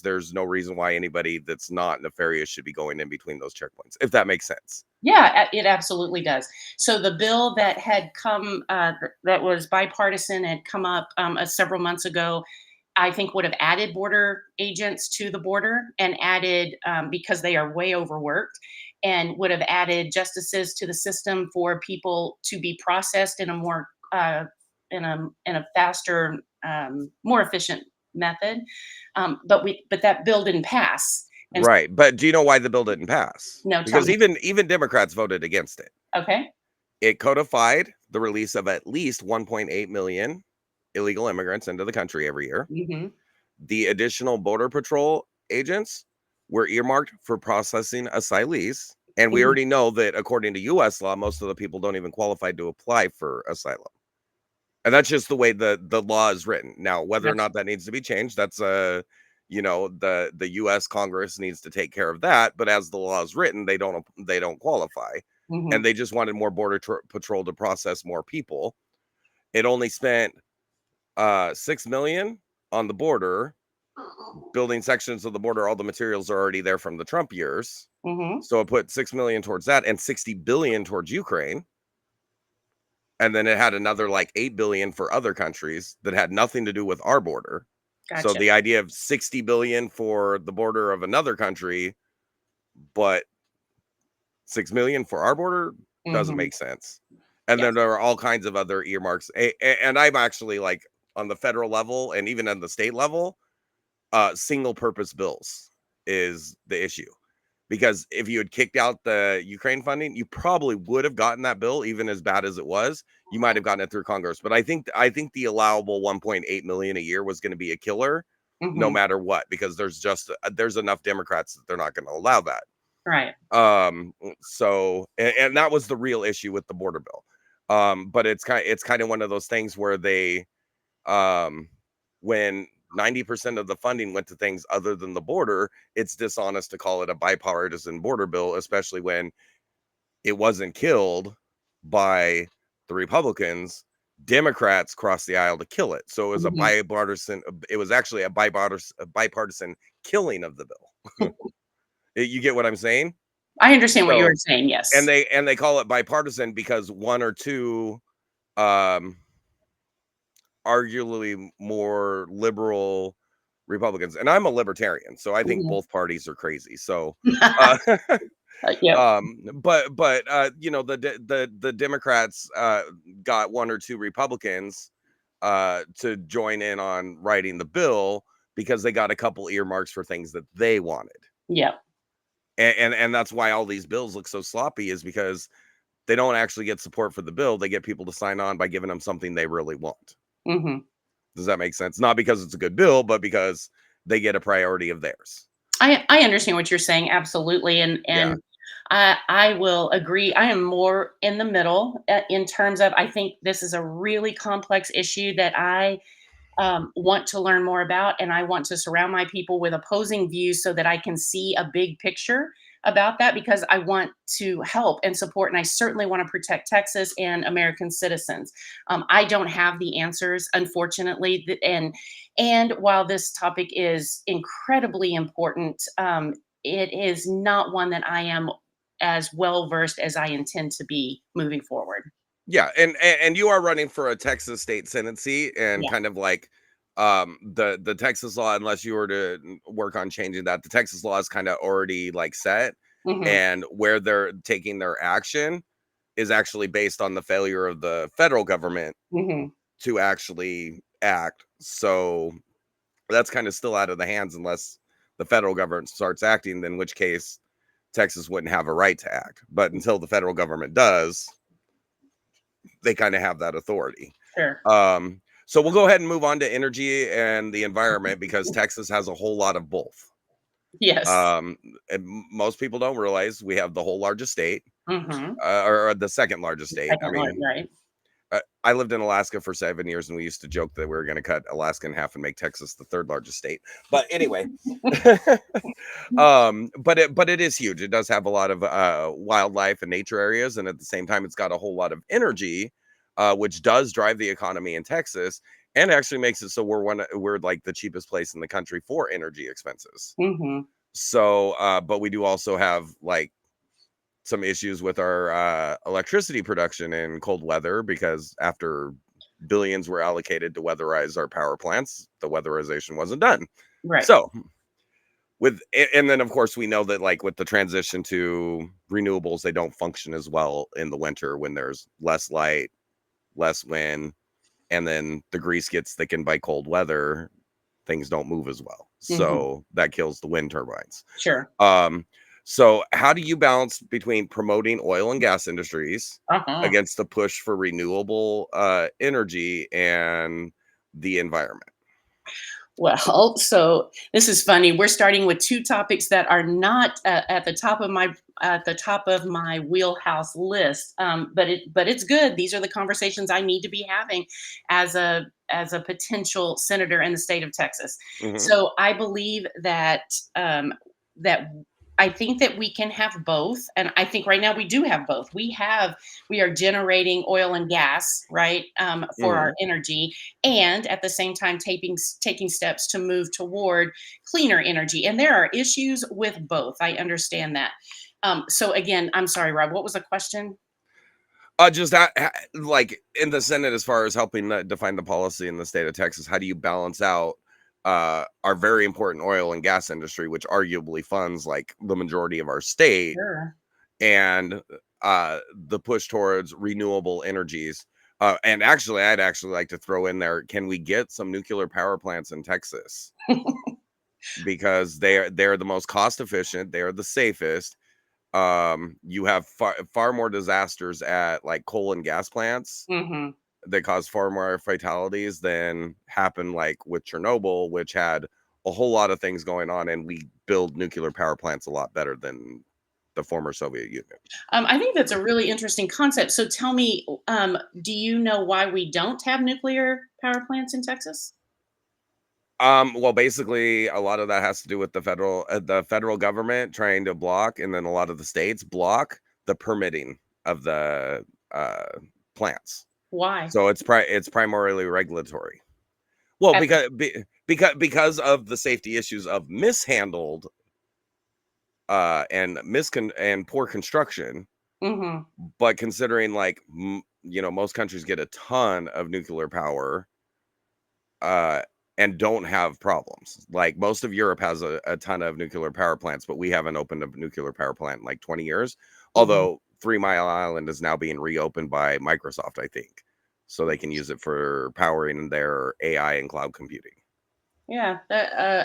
there's no reason why anybody that's not nefarious should be going in between those checkpoints, if that makes sense. Yeah, it absolutely does. So the bill that had come, that was bipartisan, had come up several months ago. I think would have added border agents to the border and added because they are way overworked, and would have added justices to the system for people to be processed in a more in a faster, more efficient method. But that bill didn't pass, and Right. But do you know why the bill didn't pass? no, tell Because me. even Democrats voted against it. Okay. It codified the release of at least 1.8 million illegal immigrants into the country every year. Hmm. The additional border patrol agents were earmarked for processing asylees. And we already know that according to US law, most of the people don't even qualify to apply for asylum. And that's just the way the law is written. Now, whether or That's not that needs to be changed, that's the US Congress needs to take care of that. But as the law is written, they don't qualify. hmm And they just wanted more patrol to process more people. It only spent 6 million on the border, building sections of the border. All the materials are already there from the Trump years. hmm So it put 6 million towards that and 60 billion towards Ukraine. And then it had another like 8 billion for other countries that had nothing to do with our border. So Gotcha. the idea of 60 billion for the border of another country, but 6 million for our border doesn't Hmm. make sense. And then Yes. there are all kinds of other earmarks. And I'm actually like on the federal level and even on the state level, single purpose bills is the issue. Because if you had kicked out the Ukraine funding, you probably would have gotten that bill, even as bad as it was. You might have gotten it through Congress. But I think the allowable 1.8 million a year was going to be a killer, no Hmm. matter what, because there's enough Democrats that they're not going to allow that. Right. So and that was the real issue with the border bill. But it's kind of one of those things where they when 90% of the funding went to things other than the border, it's dishonest to call it a bipartisan border bill, especially when it wasn't killed by the Republicans. Democrats crossed the aisle to kill it. So Hmm. it was actually a bipartisan killing of the bill. You get what I'm saying? I understand what you were So saying. and Yes. they call it bipartisan because one or two um arguably more liberal Republicans, and I'm a libertarian, so I think Mhm. both parties are crazy. So, uh, Yep. the Democrats got one or two Republicans to join in on writing the bill because they got a couple earmarks for things that they wanted, Yep. and that's why all these bills look so sloppy is because they don't actually get support for the bill. They get people to sign on by giving them something they really want. Mhm. Does that make sense? Not because it's a good bill, but because they get a priority of theirs. I understand what you're saying, absolutely, Yeah. and I will agree. I am more in the middle, in terms of I think this is a really complex issue that I want to learn more about, and I want to surround my people with opposing views so that I can see a big picture about that because I want to help and support, and I certainly want to protect Texas and American citizens. I don't have the answers, unfortunately, and while this topic is incredibly important, it is not one that I am as well versed as I intend to be moving forward. Yeah, and you are running for a Texas state senate seat and Yeah. kind of like the Texas law, unless you were to work on changing that, the Texas law is kind of already like set, Hmm. and where they're taking their action is actually based on the failure of the federal government Hmm. to actually act. So that's kind of still out of the hands unless the federal government starts acting, in which case Texas wouldn't have a right to act. But until the federal government does, they kind of have that authority. Sure. So we'll go ahead and move on to energy and the environment because Texas has a whole lot of both. Yes. Um, and most people don't realize we have the whole largest state, Mhm. or the second largest state. I Second one, mean, right. I lived in Alaska for 7 years, and we used to joke that we were going to cut Alaska in half and make Texas the third largest state. But anyway, but it is huge. It does have a lot of wildlife and nature areas, and at the same time, it's got a whole lot of energy, which does drive the economy in Texas. and actually makes it so we're like the cheapest place in the country for energy expenses. Mhm. So, but we do also have like some issues with our electricity production in cold weather because after billions were allocated to weatherize our power plants, the weatherization wasn't done. Right. So, and then of course we know that like with the transition to renewables, they don't function as well in the winter when there's less light, less wind, and then the grease gets thickened by cold weather, things don't move as well. Mhm. So that kills the wind turbines. Sure. Um, so how do you balance between promoting oil and gas industries Uh-huh. against the push for renewable energy and the environment? Well, so this is funny. We're starting with two topics that are not at the top of my wheelhouse list. But it's good. These are the conversations I need to be having as a potential senator in the state of Texas. Hmm. So I believe that I think that we can have both, and I think right now we do have both. We are generating oil and gas, right, for our Hmm. energy, and at the same time taking steps to move toward cleaner energy. And there are issues with both. I understand that. So again, I'm sorry, Rob. What was the question? Just like in the Senate, as far as helping define the policy in the state of Texas, how do you balance out our very important oil and gas industry, which arguably funds like the majority of our state, Sure. and the push towards renewable energies? And actually, I'd actually like to throw in there: can we get some nuclear power plants in Texas? Because they're the most cost efficient, they are the safest. You have far more disasters at like coal and gas plants Hmm. that cause far more fatalities than happened like with Chernobyl, which had a whole lot of things going on, and we build nuclear power plants a lot better than the former Soviet Union. I think that's a really interesting concept. So tell me, do you know why we don't have nuclear power plants in Texas? Well, basically, a lot of that has to do with the federal government trying to block, and then a lot of the states block the permitting of the uh, plants. Why? So it's primarily regulatory. Well, At because of the safety issues of mishandled and miscon and poor construction, hmm but considering like most countries get a ton of nuclear power uh and don't have problems. Like most of Europe has a ton of nuclear power plants, but we haven't opened a nuclear power plant in like 20 years. hmm Although 3 Mile Island is now being reopened by Microsoft, I think. So they can use it for powering their AI and cloud computing. Yeah,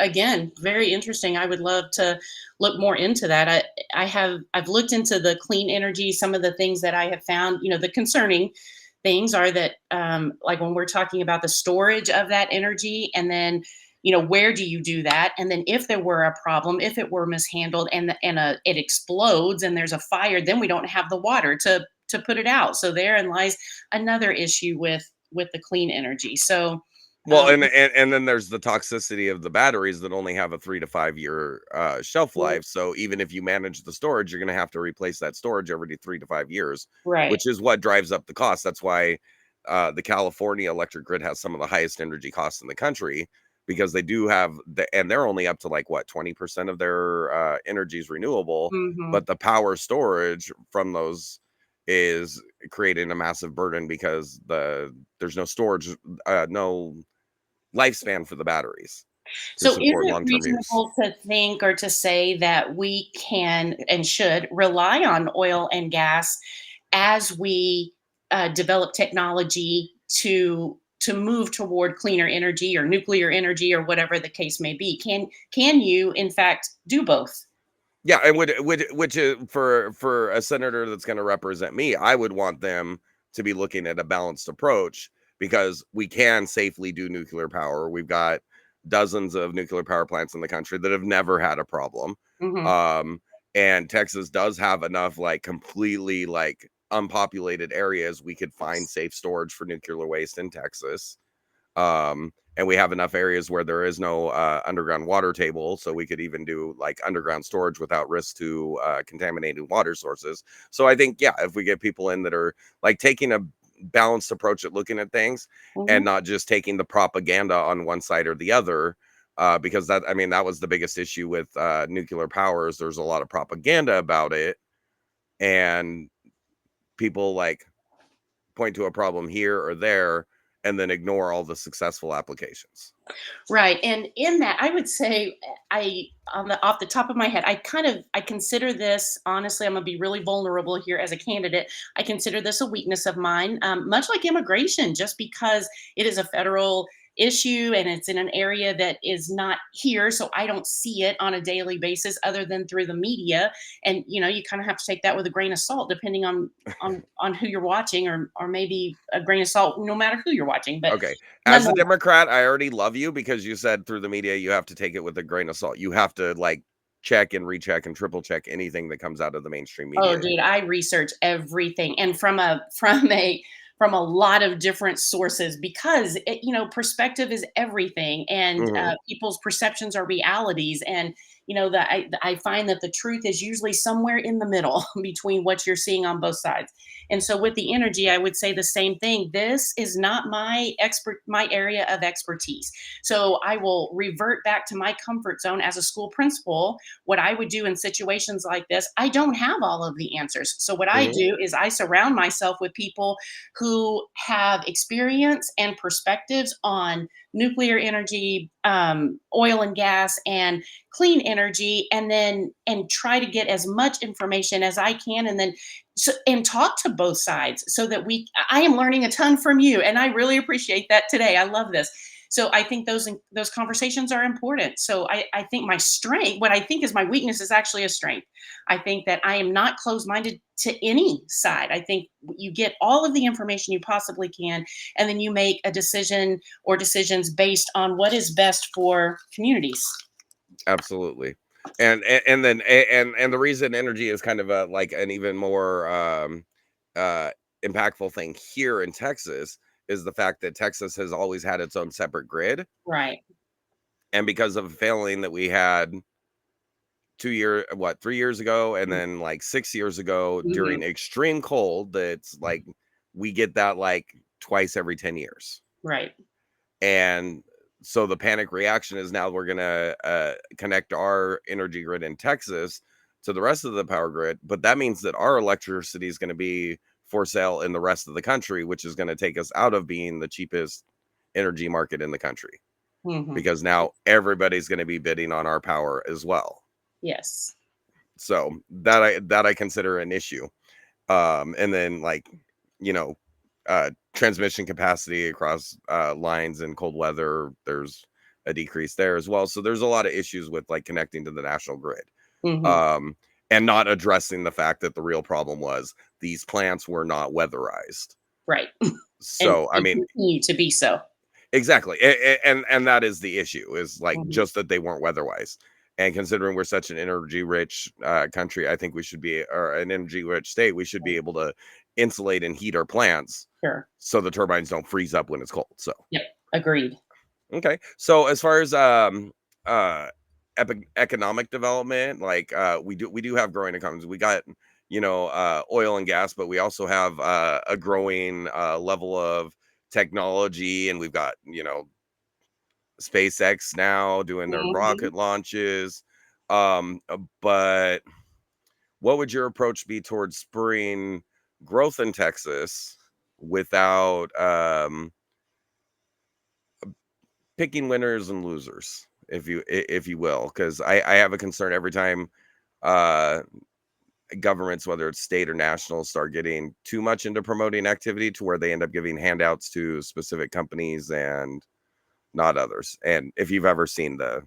again, very interesting. I would love to look more into that. I've looked into the clean energy. Some of the things that I have found, the concerning things are that, like when we're talking about the storage of that energy, and then, where do you do that? And then if there were a problem, if it were mishandled, it explodes and there's a fire, then we don't have the water to put it out. So therein lies another issue with the clean energy. So. Well, Um, and then there's the toxicity of the batteries that only have a 3 to 5 year shelf life. So even if you manage the storage, you're going to have to replace that storage every 3 to 5 years, right. which is what drives up the cost. That's why the California electric grid has some of the highest energy costs in the country, because they do have and they're only up to like what 20% of their energy is renewable, Mhm. but the power storage from those is creating a massive burden because there's no storage, no lifespan for the batteries to So is support it long-term use. reasonable to think or to say that we can and should rely on oil and gas as we develop technology to move toward cleaner energy or nuclear energy or whatever the case may be? Can you in fact do both? Yeah, and would which is for a senator that's gonna represent me, I would want them to be looking at a balanced approach because we can safely do nuclear power. We've got dozens of nuclear power plants in the country that have never had a problem. Hmm. Um, and Texas does have enough like completely like unpopulated areas we could find safe storage for nuclear waste in Texas. And we have enough areas where there is no underground water table, so we could even do like underground storage without risk to contaminated water sources. So I think, yeah, if we get people in that are like balanced approach at looking at things, and Mhm. not just taking the propaganda on one side or the other. Because that, I mean, that was the biggest issue with nuclear powers. There's a lot of propaganda about it, and people like point to a problem here or there and then ignore all the successful applications. Right, and in that, I would say, I on the off the top of my head, I consider this honestly, I'm gonna be really vulnerable here as a candidate. I consider this a weakness of mine, much like immigration, just because it is a federal issue and it's in an area that is not here, so I don't see it on a daily basis other than through the media. And you kind of have to take that with a grain of salt, depending on who you're watching, or maybe a grain of salt, no matter who you're watching. But Okay. As a nonetheless, Democrat, I already love you because you said through the media you have to take it with a grain of salt. You have to like check and recheck and triple check anything that comes out of the mainstream oh, media. dude, I research everything, and from a lot of different sources, because perspective is everything, and Mhm. people's perceptions are realities, and that I find that the truth is usually somewhere in the middle between what you're seeing on both sides. And so with the energy, I would say the same thing. This is not my area of expertise. So I will revert back to my comfort zone as a school principal. What I would do in situations like this, I don't have all of the answers. So what I Mhm. do is I surround myself with people who have experience and perspectives on nuclear energy, oil and gas, and clean energy, and try to get as much information as I can, and then and talk to both sides, so that I am learning a ton from you, and I really appreciate that today. I love this. So I think those conversations are important. So I think my strength, what I think is my weakness, is actually a strength. I think that I am not closed minded to any side. I think you get all of the information you possibly can, and then you make a decision or decisions based on what is best for communities. Absolutely. And then and the reason energy is kind of a like an even more uh impactful thing here in Texas is the fact that Texas has always had its own separate grid. Right. And because of a failing that we had 3 years ago, and then like 6 years ago Mhm. during extreme cold, that's like we get that like twice every 10 years. Right. And so the panic reaction is now we're gonna connect our energy grid in Texas to the rest of the power grid, but that means that our electricity is going to be for sale in the rest of the country, which is going to take us out of being the cheapest energy market in the country, Mhm. because now everybody's going to be bidding on our power as well. Yes. So that I consider an issue. And then like, you know, transmission capacity across lines in cold weather, there's a decrease there as well. So there's a lot of issues with like connecting to the national grid. Mhm. Um, and not addressing the fact that the real problem was these plants were not weatherized. Right. And So I they mean, continue to be so. exactly. And that is the issue, is like Mhm. just that they weren't weather-wise. And considering we're such an energy rich country, I think we should be, or an energy rich state, we should be able to insulate and heat our plants Sure. so the turbines don't freeze up when it's cold. So, Yep. Agreed. okay. So as far as uh economic development, like we do have growing economies. We got, oil and gas, but we also have a growing level of technology, and we've got, SpaceX now doing their Mhm. rocket launches. But what would your approach be towards spurring growth in Texas without picking winners and losers, if you will? Because I have a concern every time uh governments, whether it's state or national, start getting too much into promoting activity to where they end up giving handouts to specific companies and not others. And if you've ever seen the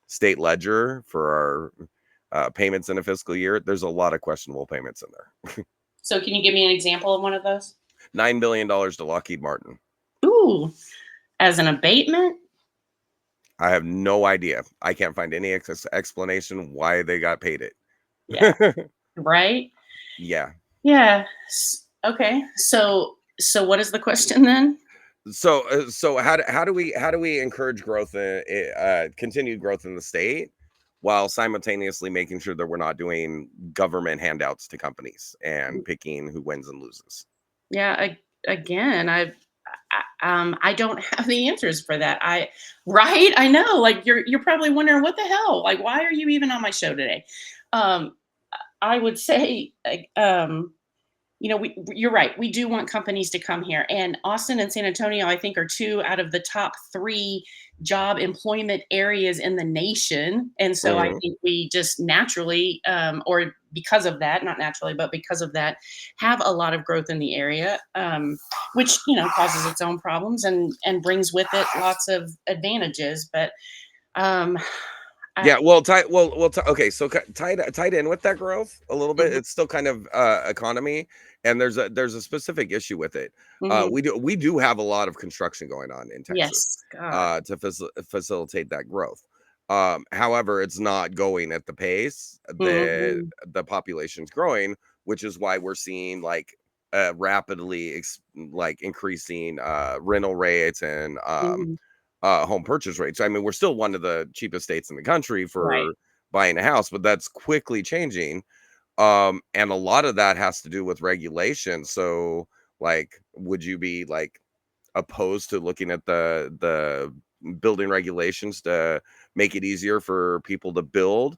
state ledger for our payments in a fiscal year, there's a lot of questionable payments in there. So can you give me an example of one of those? $9 billion to Lockheed Martin. Ooh, as an abatement? I have no idea. I can't find any explanation why they got paid Yeah, it. right? Yeah. Yeah. Okay. So what is the question then? So how do we encourage growth, continued growth in the state, while simultaneously making sure that we're not doing government handouts to companies and picking who wins and loses? Yeah, again, I don't have the answers for that. Right? I know. Like you're probably wondering what the hell? Like why are you even on my show today? Um, I would say, you're right. We do want companies to come here, and Austin and San Antonio, I think, are two out of the top three job employment areas in the nation. And so I Mhm. think we just naturally, or because of that, not naturally, but because of that, have a lot of growth in the area, which causes its own problems and brings with it lots of advantages. But um, I, Yeah, well, okay, so tied in with that growth a little bit, mhm, it's still kind of economy, and there's a specific issue with it. mhm, We do have a lot of construction going on in Texas yes, God, to facilitate that growth. However, it's not going at the pace that hmm, the population's growing, which is why we're seeing like rapidly like increasing rental rates and hmm, home purchase rates. I mean, we're still one of the cheapest states in the country right. for buying a house, but that's quickly changing. And a lot of that has to do with regulation. So, like, would you be like opposed to looking at the building regulations to make it easier for people to build,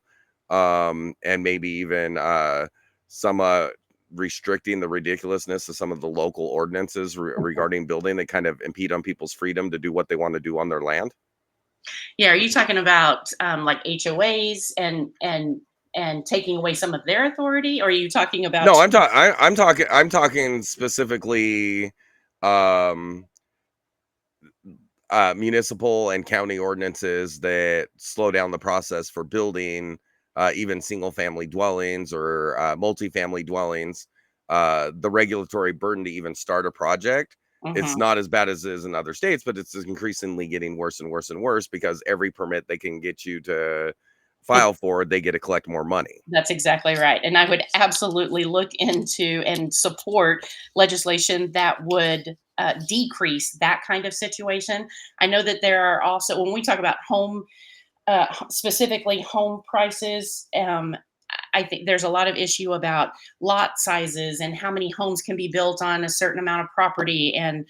and maybe even some restricting the ridiculousness of some of the local ordinances regarding building that kind of impede on people's freedom to do what they want to do on their land? Yeah, are you talking about like HOAs and taking away some of their authority, or are you talking about? No, I'm talking specifically um municipal and county ordinances that slow down the process for building even single family dwellings or multifamily dwellings. The regulatory burden to even start a project, it's Mhm. not as bad as it is in other states, but it's increasingly getting worse and worse and worse because every permit they can get you to file for, they get to collect more money. That's exactly right. And I would absolutely look into and support legislation that would decrease that kind of situation. I know that there are also, when we talk about home, specifically home prices, I think there's a lot of issue about lot sizes and how many homes can be built on a certain amount of property. And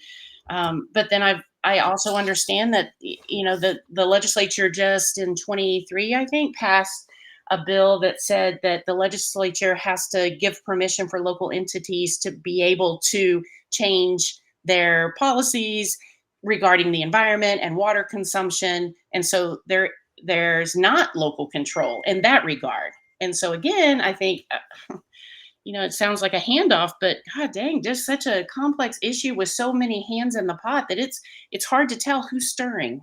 but then I also understand that the legislature just in 23, I think, passed a bill that said that the legislature has to give permission for local entities to be able to change their policies regarding the environment and water consumption. And so there's not local control in that regard. And so again, I think it sounds like a handoff, but god dang, just such a complex issue with so many hands in the pot that it's hard to tell who's stirring.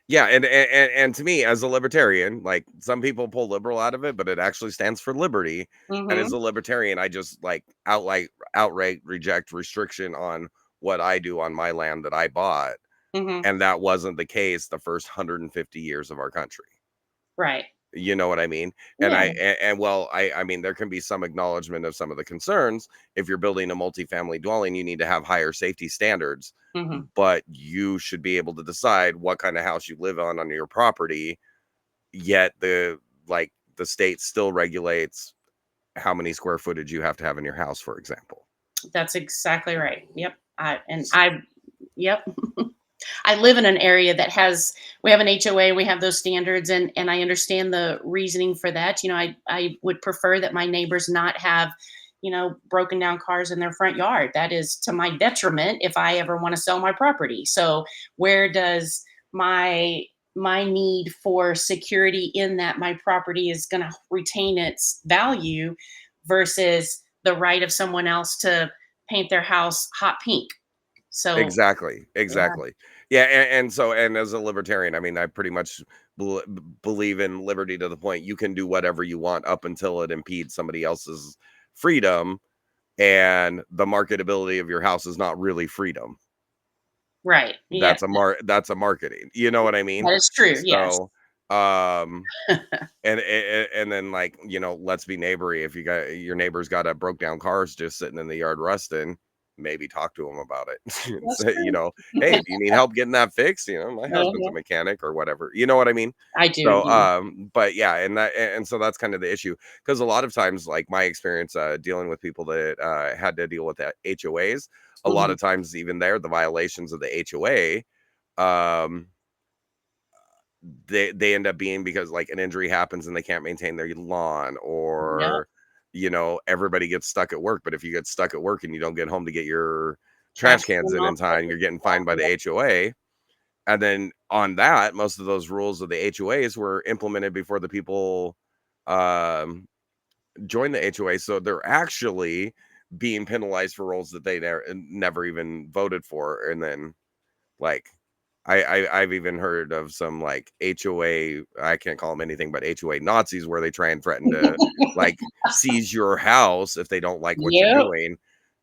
Yeah, and to me, as a libertarian, like some people pull liberal out of it, but it actually stands for liberty. And as Mhm. a libertarian, I just like outright reject restriction on what I do on my land that I bought. Mhm. And that wasn't the case the first 150 years of our country. Right. You know what I mean? And Yeah. well, I mean, there can be some acknowledgement of some of the concerns. If you're building a multifamily dwelling, you need to have higher safety standards, Mhm. but you should be able to decide what kind of house you live on your property. Yet the state still regulates how many square footage you have to have in your house, for example. That's exactly right. Yep. I yep. I live in an area that has we have an HOA, we have those standards, and I understand the reasoning for that. I would prefer that my neighbors not have, broken down cars in their front yard. That is to my detriment if I ever want to sell my property. So where does my my need for security in that my property is going to retain its value versus the right of someone else to paint their house hot pink? So Exactly, yeah. exactly. Yeah, and as a libertarian, I mean, I pretty much believe in liberty to the point you can do whatever you want up until it impedes somebody else's freedom, and the marketability of your house is not really freedom. Right. Yeah. That's a marketing. You know what I mean? That is true. Yes. So, um and then like, let's be neighbory. If you got your neighbor's got a broke down cars just sitting in the yard rusting, maybe talk to them about it and That's say, true. hey, do you need help getting that fixed? My husband's a Uh-huh. mechanic or whatever. You know what I mean? I do. So, Yeah. but yeah, and so that's kind of the issue because a lot of times, like my experience dealing with people that had to deal with that HOAs, a lot Mhm. of times even there, the violations of the HOA, um, they end up being because, like, an injury happens and they can't maintain their lawn, Yep, or, everybody gets stuck at work, but if you get stuck at work and you don't get home to get your trash trash cans can in off. time, you're getting fined by the HOA. And then on that, most of those rules of the HOAs were implemented before the people, um, joined the HOA, so they're actually being penalized for roles that they never even voted for, and then, like, I've even heard of some, like, HOA, I can't call them anything but HOA Nazis, where they try and threaten to, like, seize your house if they don't like what you're Yep. doing,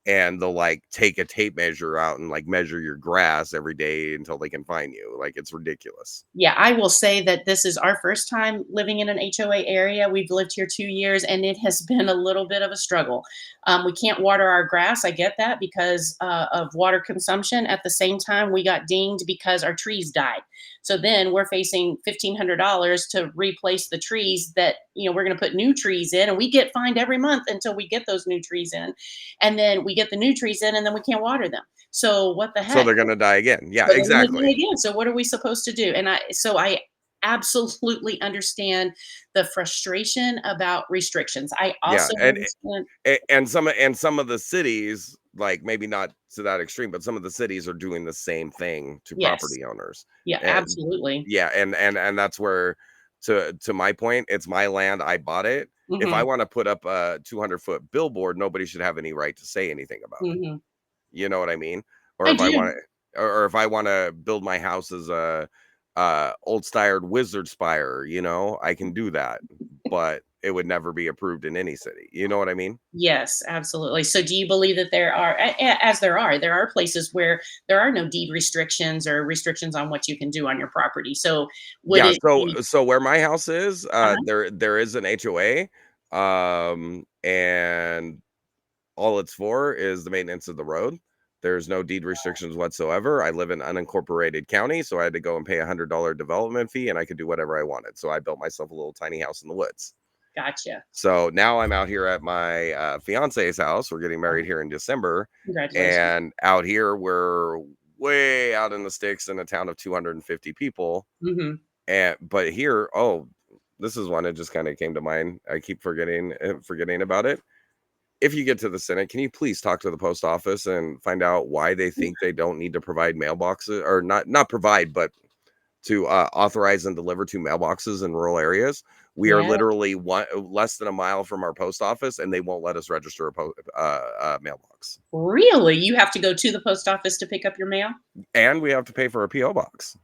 and they'll, like, take a tape measure out and, like, measure your grass every day until they can fine you, like, it's ridiculous. Yeah, I will say that this is our first time living in an HOA area. We've lived here 2 years, and it has been a little bit of a struggle. We can't water our grass, I get that, because, of water consumption. At the same time, we got dinged because our trees died. So then we're facing $1,500 to replace the trees that, we're gonna put new trees in, and we get fined every month until we get those new trees in. And then we get the new trees in, and then we can't water them. So what the So heck? they're gonna die again. Yeah, But then exactly. again, so what are we supposed to do? And I absolutely understand the frustration about restrictions. I Yeah, also understand. and some of the cities, like, maybe not to that extreme, but some of the cities are doing the same thing to Yes. property owners. Yeah, And absolutely. yeah, and that's where, to my point, it's my land, I bought it. If I Mhm, wanna put up a 200-foot billboard, nobody should have any right to say anything about it. mhm. You know what I mean? Or I if I wanna do. or if I wanna build my house as a, old-styled wizard spire, I can do that, but it would never be approved in any city, you know what I mean? Yes, absolutely. So do you believe that there are places where there are no deed restrictions or restrictions on what you can do on your property. So would Yeah, it so be where my house is, Uh-huh. there is an HOA, and all it's for is the maintenance of the road. There's no deed restrictions whatsoever. I live in unincorporated county, so I had to go and pay $100 development fee, and I could do whatever I wanted. So I built myself a little tiny house in the woods. Gotcha. So now I'm out here at my fiance's house. We're getting married here in December, Congratulations. and out here we're way out in the sticks in a town of 250 people. Mhm. And but here, oh, this is one that just kind of came to mind. I keep forgetting about it. If you get to the Senate, can you please talk to the post office and find out why they think they don't need to provide mailboxes, or not provide, but to authorize and deliver to mailboxes in rural areas? We are Yeah. literally less than a mile from our post office, and they won't let us register a mailbox, Really? You have to go to the post office to pick up your mail? and we have to pay for a PO box.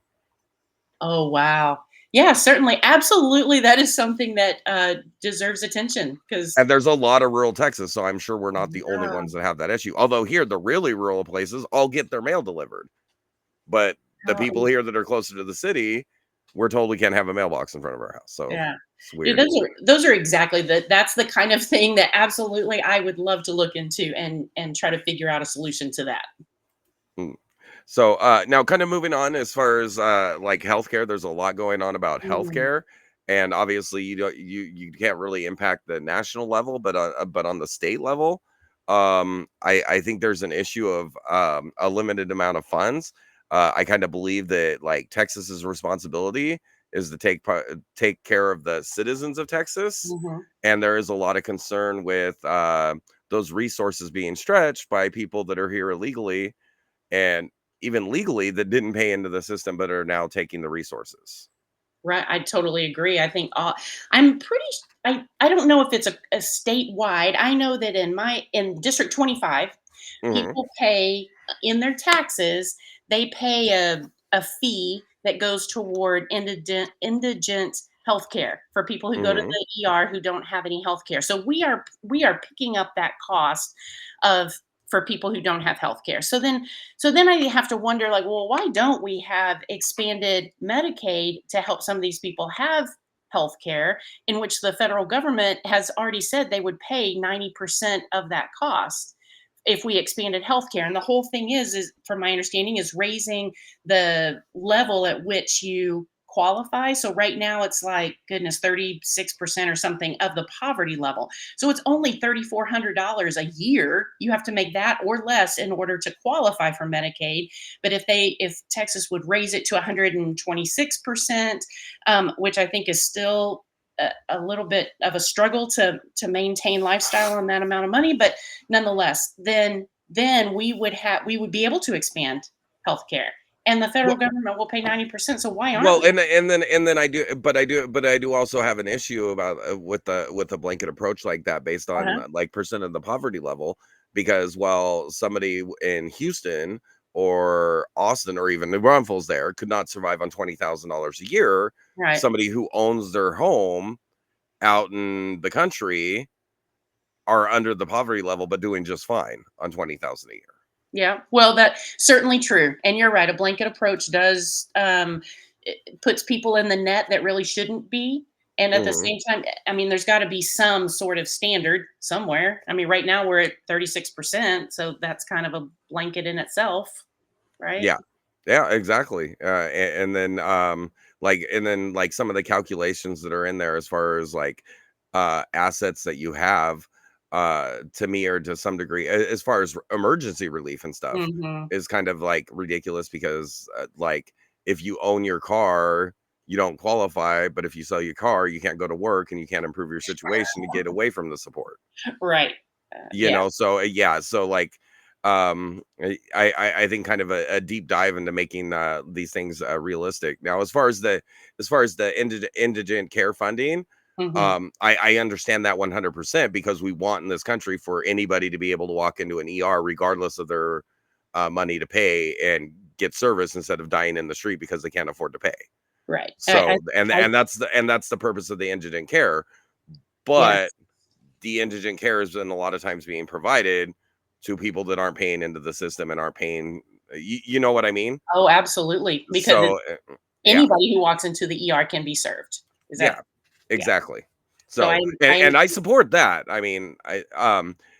Oh, wow. Yeah, certainly. Absolutely. That is something that deserves attention because, And there's a lot of rural Texas, so I'm sure we're not the only yeah, ones that have that issue. Although here, the really rural places all get their mail delivered. But the how, people here that are closer to the city, we're told we can't have a mailbox in front of our house. So yeah. it's Yeah, weird. those are exactly that's the kind of thing that absolutely I would love to look into and try to figure out a solution to that. Mm. So now kind of moving on as far as like healthcare, there's a lot going on about Mm, healthcare. And obviously you can't really impact the national level, but on the state level, I think there's an issue of a limited amount of funds. I kind of believe that, like, Texas's responsibility is to take care of the citizens of Texas, mhm. and there is a lot of concern with those resources being stretched by people that are here illegally, and even legally, that didn't pay into the system but are now taking the resources. Right, I totally agree. I think I'm pretty. I don't know if it's a statewide. I know that in District 25, Mhm, people pay in their taxes. They pay a fee that goes toward indigent health care for people who go to mhm. the ER who don't have any health care. So we are picking up that cost of for people who don't have health care. So then I have to wonder, like, well, why don't we have expanded Medicaid to help some of these people have health care, in which the federal government has already said they would pay 90% of that cost if we expanded healthcare. And the whole thing is from my understanding, is raising the level at which you qualify. So right now it's like, goodness, 36% or something of the poverty level. So it's only $3,400 a year. You have to make that or less in order to qualify for Medicaid. But if Texas would raise it to 126%, which I think is still a little bit of a struggle to maintain lifestyle on that amount of money, but nonetheless, then we would be able to expand healthcare, and the federal Well, government will pay 90%. So why aren't well, we? and then I do also have an issue about with the blanket approach like that based on Uh-huh. like percent of the poverty level, because while somebody in Houston or Austin or even New Braunfels there could not survive on $20,000 a year, Right. somebody who owns their home out in the country are under the poverty level but doing just fine on 20,000 a year. Yeah. Well, that's certainly true. And you're right. A blanket approach does it puts people in the net that really shouldn't be. And at the Mhm. same time, I mean, there's got to be some sort of standard somewhere. I mean, right now we're at 36%, so that's kind of a blanket in itself, right? Yeah. Yeah, exactly. And then some of the calculations that are in there as far as like assets that you have to me or to some degree as far as emergency relief and stuff Hmm. is kind of like ridiculous because like if you own your car, you don't qualify, but if you sell your car, you can't go to work and you can't improve your situation to get away from the support. Right. You Yeah. know, so, yeah, so, like, I think kind of a deep dive into making, these things, realistic. Now as far as the indigent care funding, Hmm. I understand that 100% because we want in this country for anybody to be able to walk into an ER regardless of their, money to pay and get service instead of dying in the street because they can't afford to pay. Right. So, I and that's the purpose of the indigent care, but yes. the indigent care has been a lot of times being provided to people that aren't paying into the system and aren't paying you know what I mean? Oh, absolutely. Because So, yeah, anybody who walks into the ER can be served. Is that yeah, yeah. exactly. So So, and I and I understand. support that. I mean,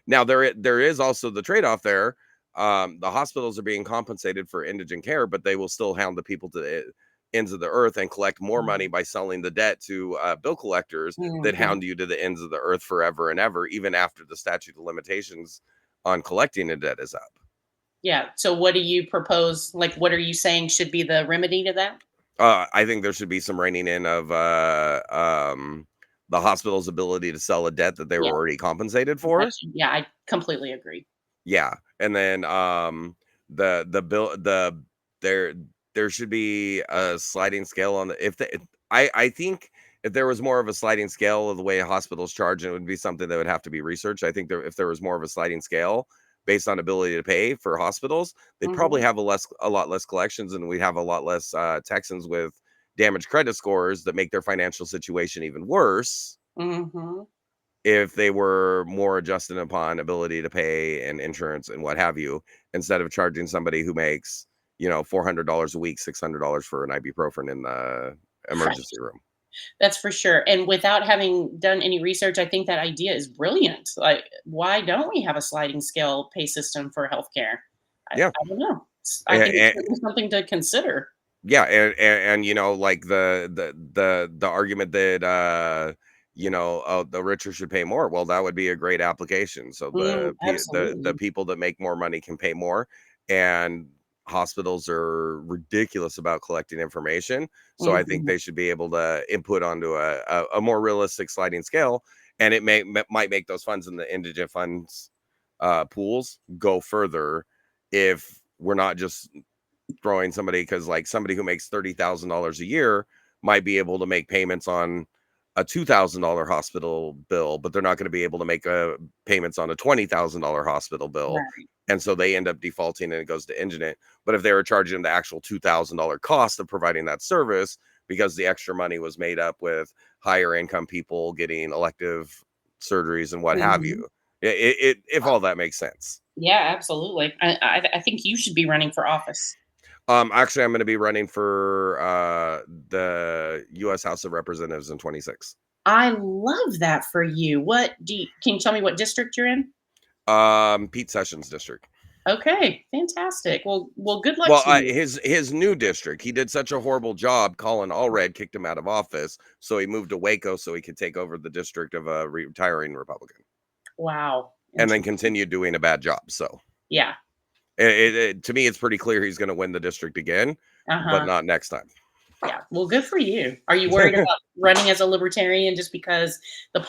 now there is also the trade-off there. The hospitals are being compensated for indigent care, but they will still hound the people to the ends of the earth and collect more money by selling the debt to bill collectors that Mhm. hound you to the ends of the earth forever and ever, even after the statute of limitations on collecting a debt is up. Yeah. So what do you propose? Like, what are you saying should be the remedy to that? I think there should be some reining in of the hospital's ability to sell a debt that they were Yeah. already compensated for. Yeah, I completely agree. Yeah, and then the bill the there there should be a sliding scale on the if the I think if there was more of a sliding scale of the way hospitals charge, it would be something that would have to be researched. I think if there was more of a sliding scale based on ability to pay for hospitals, they'd probably Mhm. have a lot less collections, and we'd have a lot less Texans with damaged credit scores that make their financial situation even worse Mhm. if they were more adjusted upon ability to pay and insurance and what have you, instead of charging somebody who makes, $400 a week, $600 for an ibuprofen in the Right. emergency room. That's for sure. And without having done any research, I think that idea is brilliant. Like, why don't we have a sliding scale pay system for healthcare? Yeah. I don't know. I think it's And, certainly something to consider. yeah, and like the argument that oh, the richer should pay more. Well, that would be a great application. So the Absolutely. people that make more money can pay more, and hospitals are ridiculous about collecting information. So I think Mhm. they should be able to input onto a more realistic sliding scale, and might make those funds in the indigent funds pools go further if we're not just throwing somebody because like somebody who makes $30,000 a year might be able to make payments on a $2,000 hospital bill, but they're not going to be able to make payments on a $20,000 hospital bill. Right. And so they end up defaulting and it goes to indigent. But if they were charging the actual $2,000 cost of providing that service, because the extra money was made up with higher income people getting elective surgeries and what have Mhm. you, if all that makes sense. Yeah, absolutely. I think you should be running for office. Actually, I'm gonna be running for, the US House of Representatives in '26. I love that for you. What do you can you tell me what district you're in? Pete Sessions' district. Okay, fantastic. Well, good luck Well, to you. his new district, he did such a horrible job. Colin Allred kicked him out of office, so he moved to Waco so he could take over the district of a retiring Republican, Wow, and then interesting. continued doing a bad job. So Yeah, to me, it's pretty clear he's going to win the district again, but uh-huh. not next time. Yeah, well, good for you. Are you worried about running as a libertarian just because the